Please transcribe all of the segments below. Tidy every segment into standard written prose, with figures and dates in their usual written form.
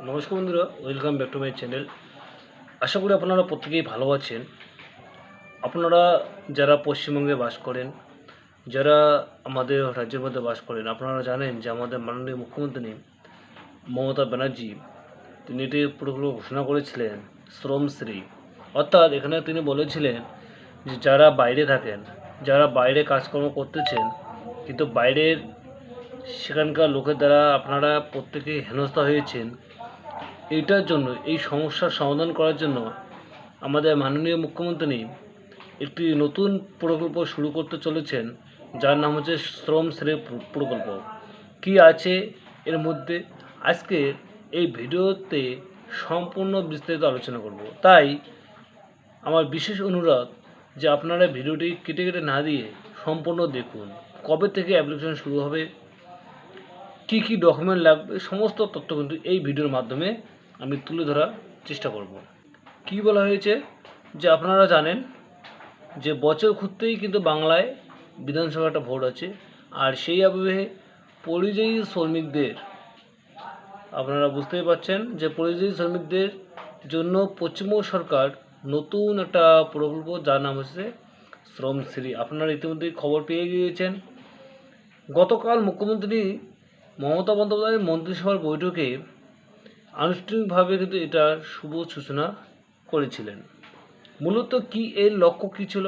নমস্কার বন্ধুরা, welcome back to my channel. আশা করি আপনারা প্রত্যেকেই ভালো আছেন। আপনারা যারা পশ্চিমবঙ্গে বাস করেন, যারা আমাদের রাজ্যের মধ্যে বাস করেন, আপনারা জানেন যে আমাদের মাননীয় মুখ্যমন্ত্রী মমতা ব্যানার্জি তিনি এটি প্রকল্প ঘোষণা করেছিলেন শ্রমশ্রী। অর্থাৎ এখানে তিনি বলেছিলেন যে যারা বাইরে থাকেন, যারা বাইরে কাজকর্ম করতেছেন কিন্তু বাইরের সেখানকার লোকের দ্বারা আপনারা প্রত্যেকেই হেনস্থা হয়েছেন, এইটার জন্য এই সমস্যার সমাধান করার জন্য আমাদের মাননীয় মুখ্যমন্ত্রী একটি নতুন প্রকল্প শুরু করতে চলেছেন, যার নাম হচ্ছে শ্রমশ্রী প্রকল্প। কি আছে এর মধ্যে আজকে এই ভিডিওতে সম্পূর্ণ বিস্তারিত আলোচনা করব। তাই আমার বিশেষ অনুরোধ যে আপনারা ভিডিওটি কেটে কেটে না দিয়ে সম্পূর্ণ দেখুন। কবে থেকে অ্যাপ্লিকেশন শুরু হবে, কী কী ডকুমেন্ট লাগবে, সমস্ত তথ্য কিন্তু এই ভিডিওর মাধ্যমে আমি তুলে ধরার চেষ্টা করব। কি বলা হয়েছে যে আপনারা জানেন যে বছর ঘুরতেই কিন্তু বাংলায় বিধানসভা একটা ভোট আছে, আর সেই আবহে পরিযায়ী শ্রমিকদের আপনারা বুঝতেই পারছেন যে পরিযায়ী শ্রমিকদের জন্য পশ্চিমবঙ্গ সরকার নতুন একটা প্রকল্প যার নাম হচ্ছে শ্রমশ্রী। আপনারা ইতিমধ্যেই খবর পেয়ে গিয়েছেন। গতকাল মুখ্যমন্ত্রী মমতা বন্দ্যোপাধ্যায়ের মন্ত্রিসভার বৈঠকে আনুষ্ঠানিকভাবে কিন্তু এটার শুভ সূচনা করেছিলেন। মূলত কি এর লক্ষ্য কী ছিল,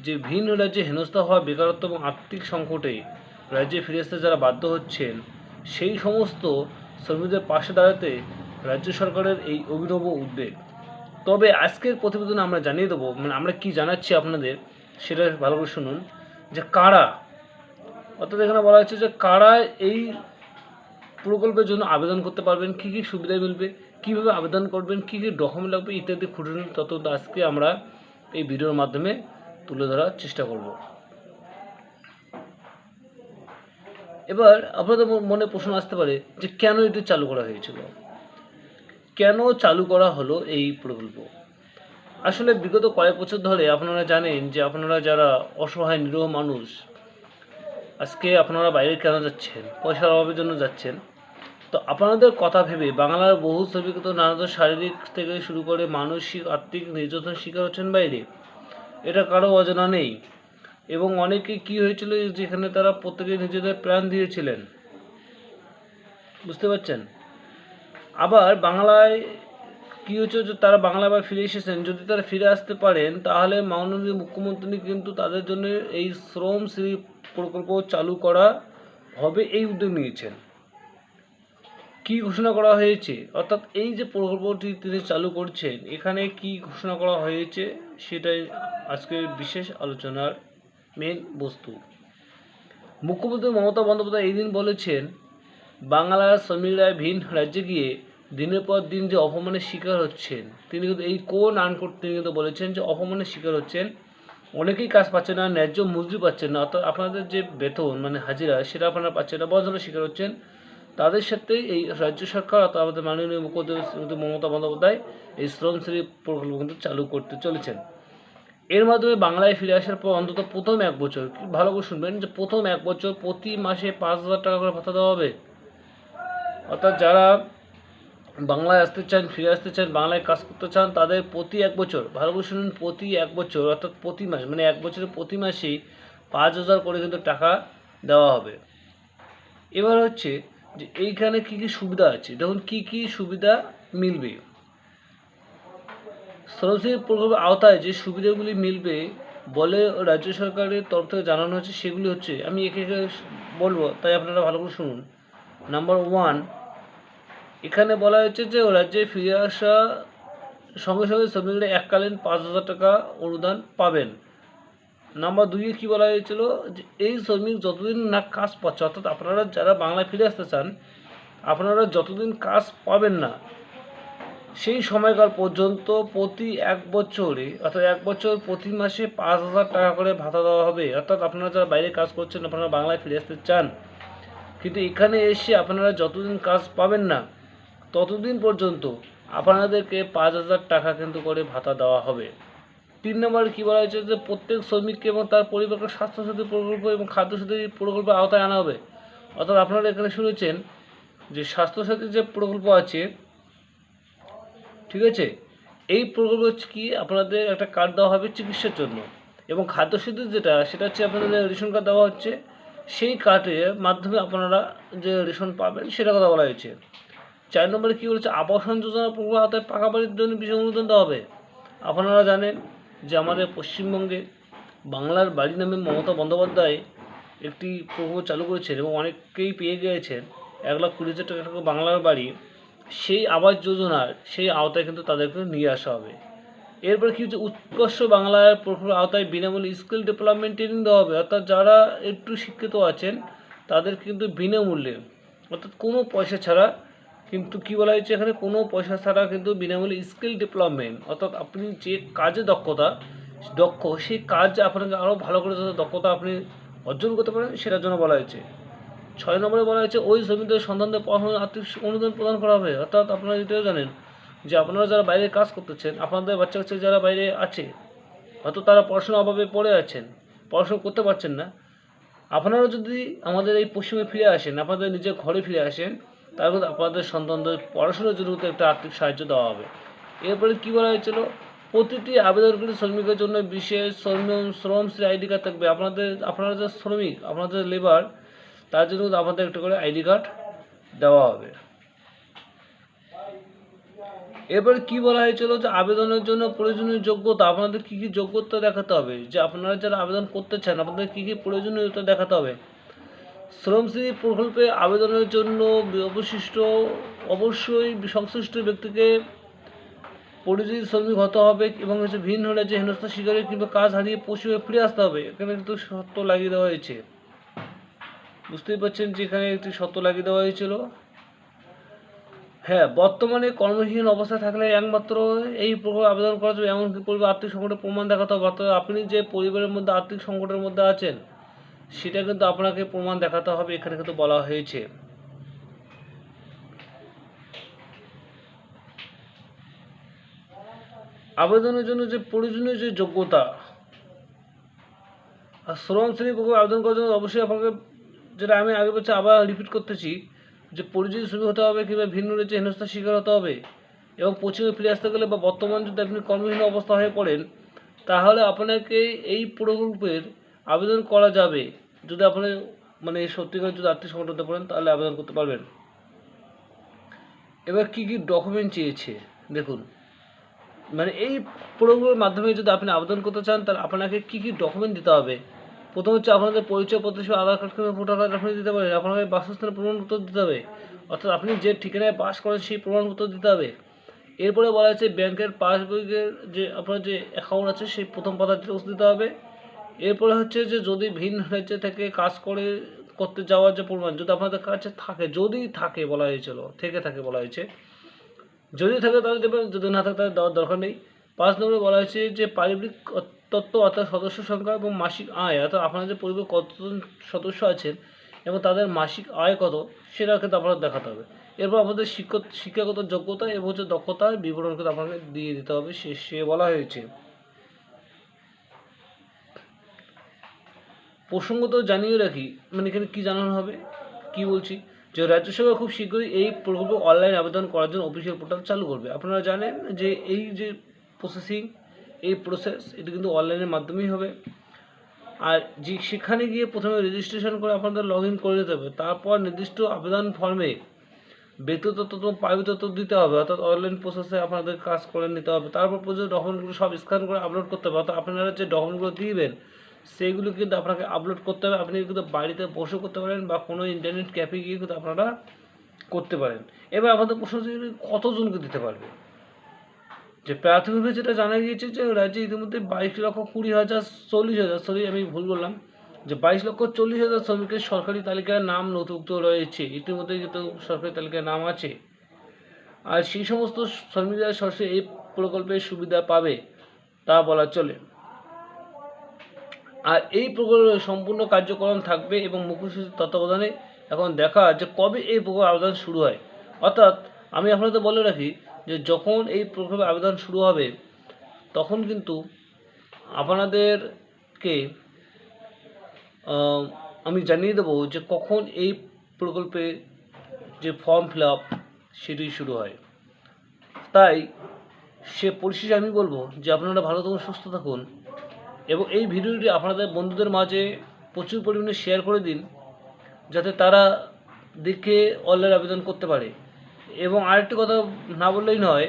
যে ভিন্ন রাজ্যে হেনস্থা হওয়া, বেকারত্ব এবং আর্থিক সংকটে রাজ্যে ফিরে আসতে যারা বাধ্য হচ্ছেন সেই সমস্ত শ্রমিকদের পাশে দাঁড়াতে রাজ্য সরকারের এই অভিনব উদ্যোগ। তবে আজকের প্রতিবেদনে আমরা জানিয়ে দেবো, মানে আমরা কি জানাচ্ছি আপনাদের সেটা ভালো করে শুনুন, যে কারা, অর্থাৎ এখানে বলা হচ্ছে যে কারা এই প্রকল্পের জন্য আবেদন করতে পারবেন, কী কী সুবিধা মিলবে, কীভাবে আবেদন করবেন, কী কী ডকুমেন্ট লাগবে ইত্যাদি খুঁটিনাটি তথ্য আজকে আমরা এই ভিডিওর মাধ্যমে তুলে ধরার চেষ্টা করব। এবার আপনাদের মনে প্রশ্ন আসতে পারে যে কেন এটি চালু করা হয়েছিল, কেন চালু করা হলো এই প্রকল্প। আসলে বিগত কয়েক বছর ধরে আপনারা জানেন যে আপনারা যারা অসহায় নিরীহ মানুষ, আজকে আপনারা বাইরে কেন যাচ্ছেন, পয়সার অভাবের জন্য যাচ্ছেন। তো আপনাদের কথা ভেবে বাংলার বহু শ্রমিক তো নানা শারীরিক থেকে শুরু করে মানসিক আর্থিক নির্যাতন শিকার হচ্ছেন বাইরে, এটা কারো অজানা নেই। এবং অনেকে কি হয়েছিল যেখানে তারা প্রত্যেকে নিজেদের প্রাণ দিয়েছিলেন, বুঝতে পারছেন। আবার বাংলায় কী হচ্ছে যে তারা বাংলা আবার ফিরে এসেছেন, যদি তারা ফিরে আসতে পারেন তাহলে মাননীয় মুখ্যমন্ত্রী কিন্তু তাদের জন্য এই শ্রমশ্রী প্রকল্প চালু করা হবে এই উদ্যোগ নিয়েছেন। কি ঘোষণা করা হয়েছে, অর্থাৎ এই যে প্রকল্পটি তিনি চালু করছেন এখানে কি ঘোষণা করা হয়েছে সেটাই আজকের বিশেষ আলোচনার মেন বস্তু। মুখ্যমন্ত্রী মমতা বন্দ্যোপাধ্যায় এই দিন বলেছেন, বাংলার শ্রমিকরা ভিন রাজ্যে গিয়ে দিনের পর দিন যে অপমানের শিকার হচ্ছেন, তিনি কিন্তু এই কোন আনকোট তিনি কিন্তু বলেছেন যে অপমানের শিকার হচ্ছেন, অনেকেই কাজ পাচ্ছেন না, ন্যায্য মজুরি পাচ্ছেন না, অর্থাৎ আপনাদের যে বেতন মানে হাজিরা সেটা আপনারা পাচ্ছেন না, বঞ্চনার শিকার হচ্ছেন। তাদের সাথে এই রাজ্য সরকার অর্থাৎ আমাদের মাননীয় মুখ্যমন্ত্রী মমতা বন্দ্যোপাধ্যায় এই শ্রমশ্রী প্রকল্প কিন্তু চালু করতে চলেছেন। এর মাধ্যমে বাংলায় ফিরে আসার পর অন্তত প্রথম এক বছর, ভালো করে শুনবেন, যে প্রথম এক বছর প্রতি মাসে 5,000 টাকা করে ভাতা দেওয়া হবে। অর্থাৎ যারা বাংলায় আসতে চান, ফিরে আসতে চান, বাংলায় কাজ করতে চান, তাদের প্রতি এক বছর, ভালো করে শুনুন, প্রতি এক বছর অর্থাৎ প্রতি মাস, মানে এক বছরে প্রতি মাসেই 5,000 করে কিন্তু টাকা দেওয়া হবে। এবার হচ্ছে যে এইখানে কী কী সুবিধা আছে, দেখুন কী কী সুবিধা মিলবে। শ্রমশ্রী প্রকল্পের আওতায় যে সুবিধাগুলি মিলবে বলে রাজ্য সরকারের তরফ থেকে জানানো হচ্ছে সেগুলি হচ্ছে, আমি একে একে বলবো তাই আপনারা ভালো করে শুনুন। নাম্বার 1, এখানে বলা হয়েছে যে রাজ্যে ফিরে আসা সঙ্গে সঙ্গে শ্রমিকরা এককালীন 5,000 টাকা অনুদান পাবেন। নাম্বার 2-এ কী বলা হয়েছিল, যে এই শ্রমিক যতদিন না কাজ পাচ্ছে, অর্থাৎ আপনারা যারা বাংলায় ফিরে আসতে চান আপনারা যতদিন কাজ পাবেন না সেই সময়কাল পর্যন্ত প্রতি এক বছরে, অর্থাৎ এক বছর প্রতি মাসে 5,000 টাকা করে ভাতা দেওয়া হবে। অর্থাৎ আপনারা যারা বাইরে কাজ করছেন, আপনারা বাংলায় ফিরে আসতে চান কিন্তু এখানে এসে আপনারা যতদিন কাজ পাবেন না ততদিন পর্যন্ত আপনাদেরকে 5,000 টাকা কিন্তু করে ভাতা দেওয়া হবে। 3 নম্বরে কী বলা হয়েছে, যে প্রত্যেক শ্রমিককে এবং তার পরিবারকে স্বাস্থ্যসাথী প্রকল্প এবং খাদ্যসাথী প্রকল্পের আওতায় আনা হবে। অর্থাৎ আপনারা এখানে শুনেছেন যে স্বাস্থ্যসাথী যে প্রকল্প আছে ঠিক আছে? এই প্রকল্প হচ্ছে কি, আপনাদের একটা কার্ড দেওয়া হবে চিকিৎসার জন্য, এবং খাদ্যসাথী যেটা সেটা হচ্ছে আপনাদের রেশন কার্ড দেওয়া হচ্ছে, সেই কার্ডের মাধ্যমে আপনারা যে রেশন পাবেন সেটা কথা বলা হয়েছে। 4 নম্বরে কী বলেছে, আবাসন যোজনা প্রকল্প আওতায় পাকা বাড়ির জন্য বিশেষ অনুদান দেওয়া হবে। আপনারা জানেন যে আমাদের পশ্চিমবঙ্গে বাংলার বাড়ি নামে মমতা বন্দ্যোপাধ্যায় একটি প্রকল্প চালু করেছেন এবং অনেকেই পেয়ে গিয়েছেন 1,20,000 টাকা করে বাংলার বাড়ি। সেই আবাস যোজনার সেই আওতায় কিন্তু তাদেরকে নিয়ে আসা হবে। এরপরে কী হচ্ছে, উৎকর্ষ বাংলার প্রকল্পের আওতায় বিনামূল্যে স্কিল ডেভেলপমেন্ট ট্রেনিং দেওয়া হবে, অর্থাৎ যারা একটু শিক্ষিত আছেন তাদের কিন্তু বিনামূল্যে, অর্থাৎ কোনো পয়সা ছাড়া, কিন্তু কী বলা হয়েছে এখানে, কোনো পয়সা ছাড়া কিন্তু বিনামূল্যে স্কিল ডেভেলপমেন্ট, অর্থাৎ আপনি যে কাজে দক্ষ সেই কাজ আপনাকে আরও ভালো করে যাতে দক্ষতা আপনি অর্জন করতে পারেন সেটার জন্য বলা হয়েছে। 6 নম্বরে বলা হয়েছে ওই শ্রমিকদের সন্তানদের পড়াশোনার আর্থিক অনুদান প্রদান করা হবে, অর্থাৎ আপনারা এটাও জানেন যে আপনারা যারা বাইরে কাজ করতেছেন, আপনাদের বাচ্চা কাচ্চা যারা বাইরে আছে, হয়তো তারা পড়াশোনার অভাবে পড়ে আছেন, পড়াশোনা করতে পারছেন না, আপনারা যদি আমাদের এই পশ্চিমে ফিরে আসেন, আপনাদের নিজের ঘরে ফিরে আসেন, তারপর আপনাদের সন্তানদের পড়াশোনার জন্য একটা আর্থিক সাহায্য দেওয়া হবে। এরপরে কী বলা হয়েছিল, প্রতিটি আবেদনকারী শ্রমিকের জন্য বিশেষ শ্রমশ্রী আইডি কার্ড থাকবে। আপনারা যে শ্রমিক, আপনাদের লেবার, তার জন্য আপনাদের একটা করে আইডি কার্ড দেওয়া হবে। এরপরে কি বলা হয়েছিল, যে আবেদনের জন্য প্রয়োজনীয় যোগ্যতা, আপনাদের কী কী যোগ্যতা দেখাতে হবে, যে আপনারা যারা আবেদন করতে চান আপনাদের কী কী প্রয়োজনীয়তা দেখাতে হবে। শ্রমশ্রী প্রকল্পে আবেদনের জন্য অবশ্যই সংশ্লিষ্ট ব্যক্তিকে পরিযায়ী শ্রমিক হতে হবে এবং ভিন্ন রাজ্যে হেনস্থা শিকারে কিংবা কাজ হারিয়ে পশ্চিমে ফিরে আসতে হবে। এখানে কিন্তু শর্ত লাগিয়ে দেওয়া হয়েছে, বুঝতেই পারছেন যে এখানে একটি শর্ত লাগিয়ে দেওয়া হয়েছিল। হ্যাঁ, বর্তমানে কর্মহীন অবস্থায় থাকলে একমাত্র এই প্রকল্পে আবেদন করা যাবে, এমনকি পরিবার আর্থিক সংকটের প্রমাণ দেখাতে হবে, অর্থাৎ আপনি যে পরিবারের মধ্যে আর্থিক সংকটের মধ্যে আছেন সেটা কিন্তু আপনাকে প্রমাণ দেখাতে হবে, এখানে কিন্তু বলা হয়েছে। আবেদনের জন্য যে প্রয়োজনীয় যে যোগ্যতা, আর শ্রমশ্রী প্রকল্পে আবেদন করার জন্য অবশ্যই আপনাকে, যেটা আমি আগে বলছি আবার রিপিট করতেছি, যে পরিযায়ী শ্রমিক হতে হবে কিংবা ভিন্ন রাজ্যে হেনস্থার শিকার হতে হবে, এবং পশ্চিমে ফিরে আসতে গেলে বা বর্তমান যদি আপনি কর্মহীন অবস্থা হয়ে পড়েন, তাহলে আপনাকে এই প্রকল্পের আবেদন করা যাবে। যদি আপনি সত্যিকার যদি আর্থিক সংকট হতে পারেন তাহলে আবেদন করতে পারবেন। এবার কী কী ডকুমেন্ট চেয়েছে দেখুন, এই প্রকল্পের মাধ্যমে যদি আপনি আবেদন করতে চান তাহলে আপনাকে কী কী ডকুমেন্ট দিতে হবে। প্রথম হচ্ছে আপনাদের পরিচয়পত্র হিসেবে আধার কার্ড কিংবা ভোটার কার্ড আপনি দিতে পারেন। আপনাকে বাসস্থানের প্রমাণপত্র দিতে হবে, অর্থাৎ আপনি যে ঠিকানায় বাস করেন সেই প্রমাণপত্র দিতে হবে। এরপরে বলা হচ্ছে ব্যাংকের পাসবইয়ের যে আপনার যে অ্যাকাউন্ট আছে সেই প্রথম পাতার জেরক্স দিতে হবে। এরপরে হচ্ছে যে যদি ভিন্ন রাজ্য থেকে কাজ করতে যাওয়ার যে প্রমাণ যদি আপনাদের কাছে থাকে, যদি থাকে বলা হয়েছিল, থেকে থাকে বলা হয়েছে, যদি থাকে তাহলে দেবেন, যদি না থাকে তাহলে দেওয়ার দরকার নেই। 5 নম্বরে বলা হয়েছে যে পারিবারিক তথ্য, অর্থাৎ সদস্য সংখ্যা এবং মাসিক আয়, অর্থাৎ আপনার যে পরিবারে কতজন সদস্য আছেন এবং তাদের মাসিক আয় কত সেটা কিন্তু আপনাদের দেখাতে হবে। এরপর আপনাদের শিক্ষাগত যোগ্যতা এবং দক্ষতার বিবরণ কিন্তু আপনাকে দিয়ে দিতে হবে, সে বলা হয়েছে। প্রসঙ্গত জানিয়ে রাখি, এখানে কী জানানো হবে, কি বলছি, যে রাজ্য সরকার খুব শীঘ্রই এই প্রকল্প অনলাইন আবেদন করার জন্য অফিসিয়াল পোর্টাল চালু করবে। আপনারা জানেন যে এই যে প্রসেস এটি কিন্তু অনলাইনের মাধ্যমেই হবে। আর সেখানে গিয়ে প্রথমে রেজিস্ট্রেশন করে আপনাদের লগ ইন করে নিতে হবে, তারপর নির্দিষ্ট আবেদন ফর্মে ব্যক্তিগত তথ্য প্রাইভেট তথ্য দিতে হবে, অর্থাৎ অনলাইন প্রসেসে আপনাদের কাজ করে নিতে হবে। তারপর প্রয়োজনীয় ডকুমেন্টগুলো সব স্ক্যান করে আপলোড করতে হবে, অর্থাৎ আপনারা যে ডকুমেন্টগুলো দিবেন সেইগুলো কিন্তু আপনাকে আপলোড করতে হবে। আপনি কিন্তু বাড়িতে বসে করতে পারেন বা কোনো ইন্টারনেট ক্যাফে গিয়ে কিন্তু আপনারা করতে পারেন। এবার আমাদের প্রশ্ন হচ্ছে কতজনকে দিতে পারবে, যে প্রাথমিকভাবে যেটা জানা গিয়েছে যে রাজ্যে ইতিমধ্যে 22,40,000 আমি ভুল বললাম, যে 22,40,000 শ্রমিকের সরকারি তালিকায় নাম নথিভুক্ত রয়েছে, ইতিমধ্যে কিন্তু সরকারি তালিকায় নাম আছে। আর সেই সমস্ত শ্রমিকরা সরাসরি এই প্রকল্পের সুবিধা পাবে তা বলা চলে। আর এই প্রকল্পের সম্পূর্ণ কার্যক্রম থাকবে এবং মুখ্য সচিবের তত্ত্বাবধানে। এখন দেখা যে কবে এই প্রকল্পের আবেদন শুরু হয়, অর্থাৎ আমি আপনাদের বলে রাখি যে যখন এই প্রকল্পের আবেদন শুরু হবে তখন কিন্তু আপনাদেরকে আমি জানিয়ে দেবো যে কখন এই প্রকল্পে যে ফর্ম ফিল আপ সেটি শুরু হয়। তাই সে পরিশেষে আমি বলবো যে আপনারা ভালো থাকুন, সুস্থ থাকুন এবং এই ভিডিওটি আপনাদের বন্ধুদের মাঝে প্রচুর পরিমাণে শেয়ার করে দিন, যাতে তারা দেখে অনলাইন আবেদন করতে পারে। এবং আরেকটি কথা না বললেই নয়,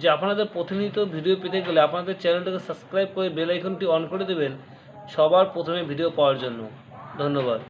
যে আপনাদের প্রতিনিয়ত ভিডিও পেতে গেলে আপনাদের চ্যানেলটাকে সাবস্ক্রাইব করে বেল আইকনটি অন করে দেবেন সবার প্রথমে ভিডিও পাওয়ার জন্য। ধন্যবাদ।